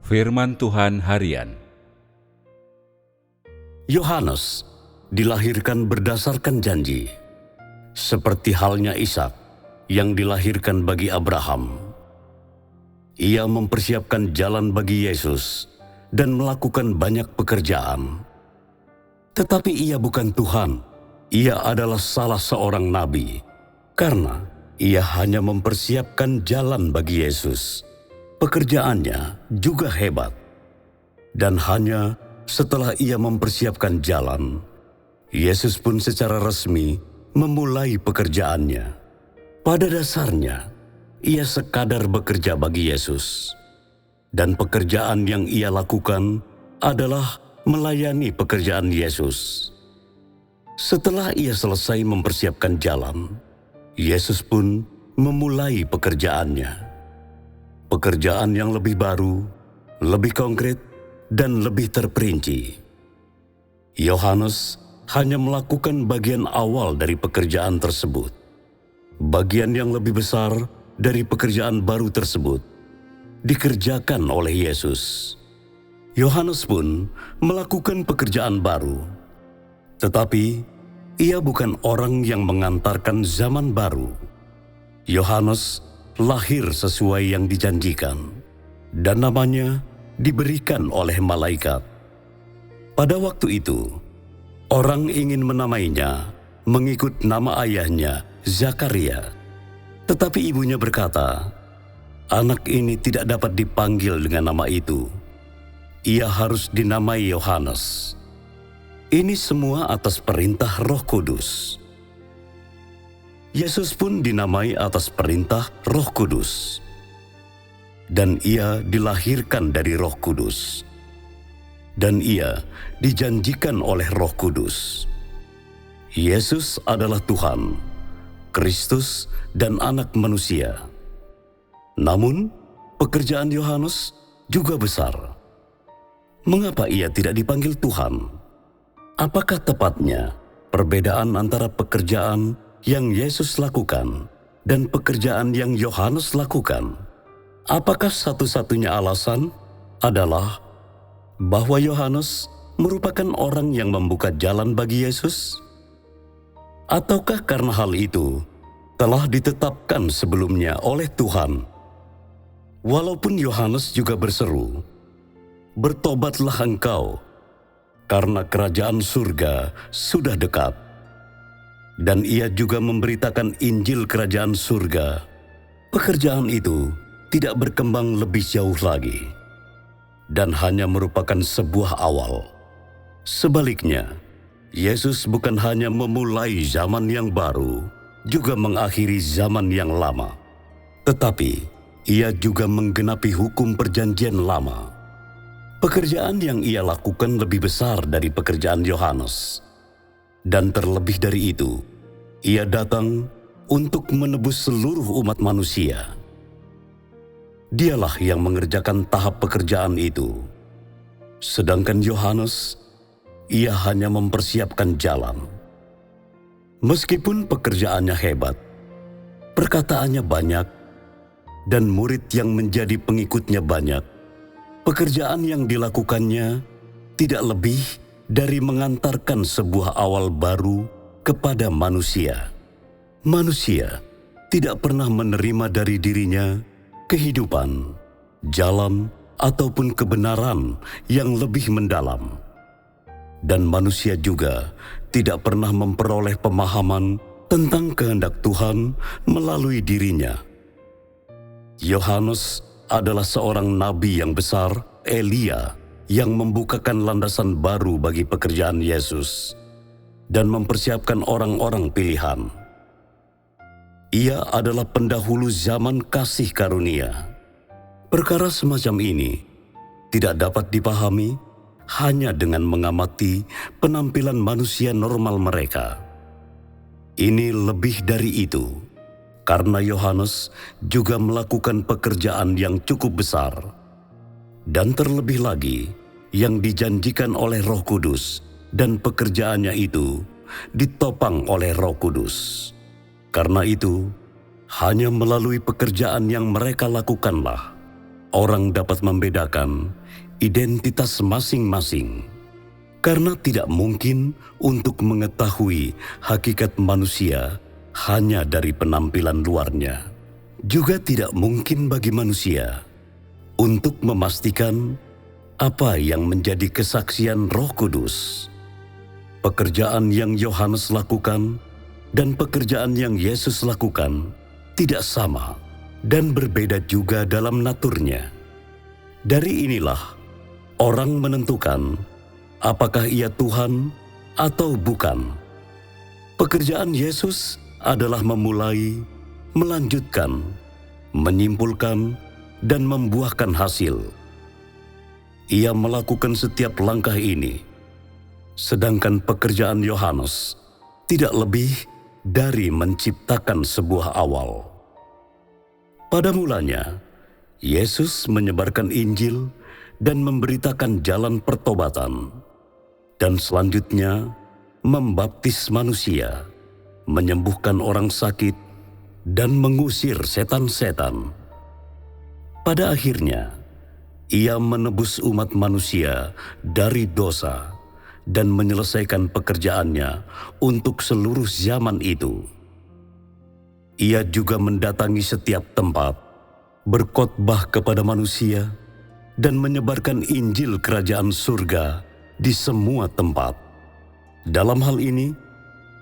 Firman Tuhan Harian. Yohanes dilahirkan berdasarkan janji, seperti halnya Ishak yang dilahirkan bagi Abraham. Ia mempersiapkan jalan bagi Yesus dan melakukan banyak pekerjaan. Tetapi ia bukan Tuhan, ia adalah salah seorang nabi, karena ia hanya mempersiapkan jalan bagi Yesus. Pekerjaannya juga hebat, dan hanya setelah ia mempersiapkan jalan, Yesus pun secara resmi memulai pekerjaannya. Pada dasarnya, ia sekadar bekerja bagi Yesus, dan pekerjaan yang ia lakukan adalah melayani pekerjaan Yesus. Setelah ia selesai mempersiapkan jalan, Yesus pun memulai pekerjaannya. Pekerjaan yang lebih baru, lebih konkret, dan lebih terperinci. Yohanes hanya melakukan bagian awal dari pekerjaan tersebut. Bagian yang lebih besar dari pekerjaan baru tersebut dikerjakan oleh Yesus. Yohanes pun melakukan pekerjaan baru, tetapi ia bukan orang yang mengantarkan zaman baru. Yohanes lahir sesuai yang dijanjikan, dan namanya diberikan oleh malaikat. Pada waktu itu, orang ingin menamainya mengikut nama ayahnya, Zakaria. Tetapi ibunya berkata, anak ini tidak dapat dipanggil dengan nama itu. Ia harus dinamai Yohanes. Ini semua atas perintah Roh Kudus. Yesus pun dinamai atas perintah Roh Kudus. Dan ia dilahirkan dari Roh Kudus. Dan ia dijanjikan oleh Roh Kudus. Yesus adalah Tuhan, Kristus, dan Anak Manusia. Namun, pekerjaan Yohanes juga besar. Mengapa ia tidak dipanggil Tuhan? Apakah tepatnya perbedaan antara pekerjaan yang Yesus lakukan dan pekerjaan yang Yohanes lakukan? Apakah satu-satunya alasan adalah bahwa Yohanes merupakan orang yang membuka jalan bagi Yesus? Ataukah karena hal itu telah ditetapkan sebelumnya oleh Tuhan? Walaupun Yohanes juga berseru, "Bertobatlah engkau, karena kerajaan surga sudah dekat." Dan ia juga memberitakan Injil kerajaan surga. Pekerjaan itu tidak berkembang lebih jauh lagi, dan hanya merupakan sebuah awal. Sebaliknya, Yesus bukan hanya memulai zaman yang baru, juga mengakhiri zaman yang lama, tetapi ia juga menggenapi hukum perjanjian lama. Pekerjaan yang ia lakukan lebih besar dari pekerjaan Yohanes. Dan terlebih dari itu, ia datang untuk menebus seluruh umat manusia. Dialah yang mengerjakan tahap pekerjaan itu. Sedangkan Yohanes, ia hanya mempersiapkan jalan. Meskipun pekerjaannya hebat, perkataannya banyak, dan murid yang menjadi pengikutnya banyak, pekerjaan yang dilakukannya tidak lebih dari mengantarkan sebuah awal baru kepada manusia. Manusia tidak pernah menerima dari dirinya kehidupan, jalan, ataupun kebenaran yang lebih mendalam. Dan manusia juga tidak pernah memperoleh pemahaman tentang kehendak Tuhan melalui dirinya. Yohanes adalah seorang nabi yang besar, Elia, yang membukakan landasan baru bagi pekerjaan Yesus dan mempersiapkan orang-orang pilihan. Ia adalah pendahulu zaman kasih karunia. Perkara semacam ini tidak dapat dipahami hanya dengan mengamati penampilan manusia normal mereka. Ini lebih dari itu, karena Yohanes juga melakukan pekerjaan yang cukup besar, dan terlebih lagi yang dijanjikan oleh Roh Kudus, dan pekerjaannya itu ditopang oleh Roh Kudus. Karena itu, hanya melalui pekerjaan yang mereka lakukanlah orang dapat membedakan identitas masing-masing. Karena tidak mungkin untuk mengetahui hakikat manusia hanya dari penampilan luarnya. Juga tidak mungkin bagi manusia untuk memastikan apa yang menjadi kesaksian Roh Kudus. Pekerjaan yang Yohanes lakukan dan pekerjaan yang Yesus lakukan tidak sama dan berbeda juga dalam naturnya. Dari inilah orang menentukan apakah ia Tuhan atau bukan. Pekerjaan Yesus adalah memulai, melanjutkan, menyimpulkan, dan membuahkan hasil. Ia melakukan setiap langkah ini, sedangkan pekerjaan Yohanes tidak lebih dari menciptakan sebuah awal. Pada mulanya, Yesus menyebarkan Injil dan memberitakan jalan pertobatan, dan selanjutnya membaptis manusia, menyembuhkan orang sakit, dan mengusir setan-setan. Pada akhirnya, ia menebus umat manusia dari dosa dan menyelesaikan pekerjaannya untuk seluruh zaman itu. Ia juga mendatangi setiap tempat, berkhotbah kepada manusia, dan menyebarkan Injil Kerajaan Surga di semua tempat. Dalam hal ini,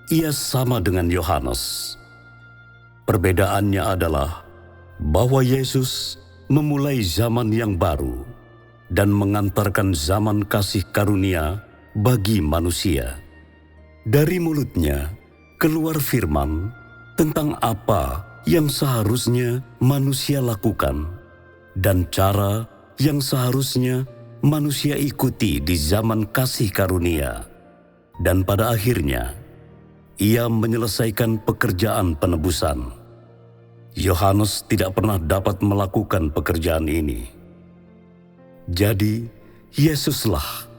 ia sama dengan Yohanes. Perbedaannya adalah bahwa Yesus memulai zaman yang baru dan mengantarkan zaman kasih karunia bagi manusia. Dari mulutnya keluar firman tentang apa yang seharusnya manusia lakukan dan cara yang seharusnya manusia ikuti di zaman kasih karunia. Dan pada akhirnya, ia menyelesaikan pekerjaan penebusan. Yohanes tidak pernah dapat melakukan pekerjaan ini. Jadi, Yesuslah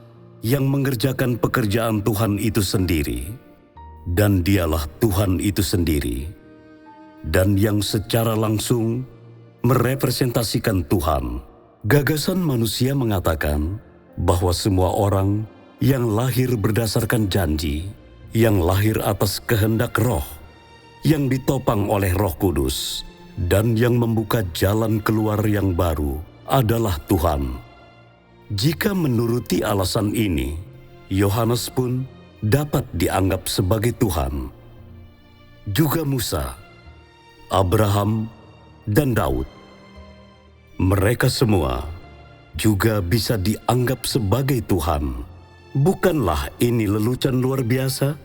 yang mengerjakan pekerjaan Tuhan itu sendiri, dan dialah Tuhan itu sendiri, dan yang secara langsung merepresentasikan Tuhan. Gagasan manusia mengatakan bahwa semua orang yang lahir berdasarkan janji, yang lahir atas kehendak Roh, yang ditopang oleh Roh Kudus, dan yang membuka jalan keluar yang baru adalah Tuhan. Jika menuruti alasan ini, Yohanes pun dapat dianggap sebagai Tuhan. Juga Musa, Abraham, dan Daud. Mereka semua juga bisa dianggap sebagai Tuhan. Bukanlah ini lelucon luar biasa?